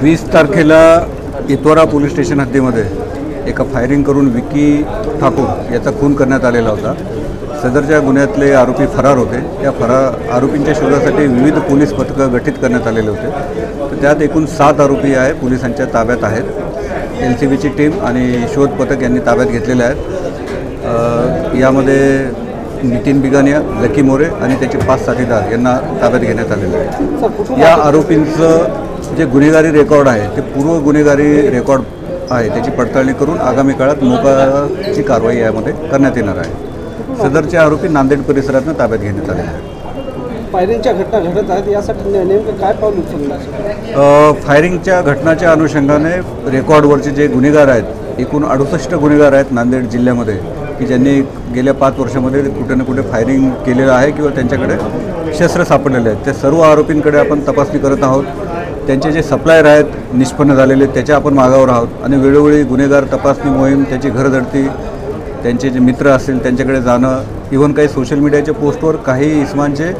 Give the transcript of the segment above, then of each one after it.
20 तारखेला इतवारा police station हद्दीमध्ये एका firing करून विकी ठाकूर याचा खून करण्यात आलेला होता। सदरच्या गुन्ह्यातले आरोपी फरार होते। त्या आरोपींच्या शोधासाठी विविध पोलीस पथकं गठीत करण्यात आलेले होते। तर त्यात एकूण 7 आरोपी आहे पोलिसांच्या ताब्यात आहेत। LCBची टीम आणि शोध पथक यांनी ताब्यात घेतलेले आहेत। यामध्ये नितीन बिगानिया, लकी मोरे आणि त्याचे 5 साथीदार यांना ताब्यात घेण्यात आलेले आहे। या आरोपींचं जे गुन्हेगारी रेकॉर्ड आहे ते पूर्व गुन्हेगारी रेकॉर्ड आहे, त्याची पडताळणी करून आगामी काळात मोकाची कारवाई यामध्ये करण्यात येणार आहे। सदरचे आरोपी नांदेड परिसरातून ताब्यात घेण्यात आले आहेत। फायरिंगच्या घटना घडत आहेत, यासाठी नेमकं काय पाऊल उचललं? फायरिंगच्या घटनाच्या अनुषंगाने रेकॉर्डवरचे जे गुन्हेगार आहेत, एकूण 68 गुन्हेगार आहेत नांदेड जिल्ह्यामध्ये की ज्यांनी गेल्या 5 वर्षामध्ये कुठे ना कुठे फायरिंग केलेलं आहे किंवा त्यांच्याकडे शस्त्र सापडलेले आहेत। त्या सर्व आरोपींकडे आपण तपासणी करत आहोत। त्यांचे जे सप्लायर आहेत निष्पन्न झालेले त्याच्या आपण मागावर आहोत आणि वेळोवेळी गुन्हेगार तपासणी मोहीम, त्याची घरधडती, त्यांचे जे मित्र असतील त्यांच्याकडे जाणं, इव्हन काही सोशल मीडियाच्या पोस्टवर काही इस्मांचे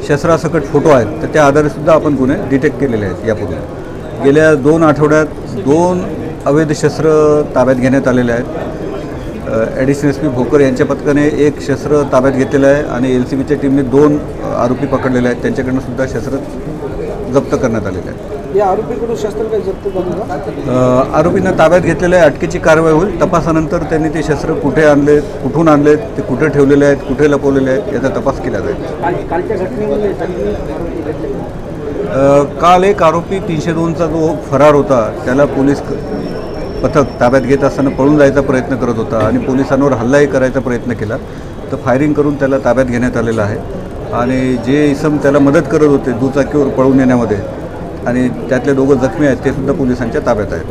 शस्त्रासकट फोटो आहेत, तर त्या आधारेसुद्धा आपण गुन्हे डिटेक्ट केलेले आहेत। यापूर्वी गेल्या 2 आठवड्यात 2 अवैध शस्त्र ताब्यात घेण्यात आलेले आहेत। ॲडिशनल SP भोकर यांच्या पथकाने 1 शस्त्र ताब्यात घेतलेलं आहे आणि LCBच्या टीमने 2 आरोपी पकडलेले आहेत, त्यांच्याकडून सुद्धा शस्त्र जप्त करण्यात आलेले आहे। या आरोपीकडून शस्त्र काही जप्त झालं? आरोपींना ताब्यात घेतलेलं आहे। अटकेची कारवाई होईल। तपासानंतर त्यांनी ते शस्त्र कुठे आणले, कुठून आणलेत, ते कुठे ठेवलेले आहेत, कुठे लपवलेले आहेत याचा तपास केला जाईल। कालच्या घटनेमध्ये काल एक आरोपी 302चा जो फरार होता त्याला पोलीस पथक ताब्यात घेत असताना पळून जायचा प्रयत्न करत होता आणि पोलिसांवर हल्लाही करायचा प्रयत्न केला, तर फायरिंग करून त्याला ताब्यात घेण्यात आलेलं आहे। आणि जे इसम त्याला मदत करत होते दुचाकीवर पळून येण्यामध्ये आणि त्यातले 2 जखमी आहेत ते सुद्धा पोलिसांच्या ताब्यात आहेत।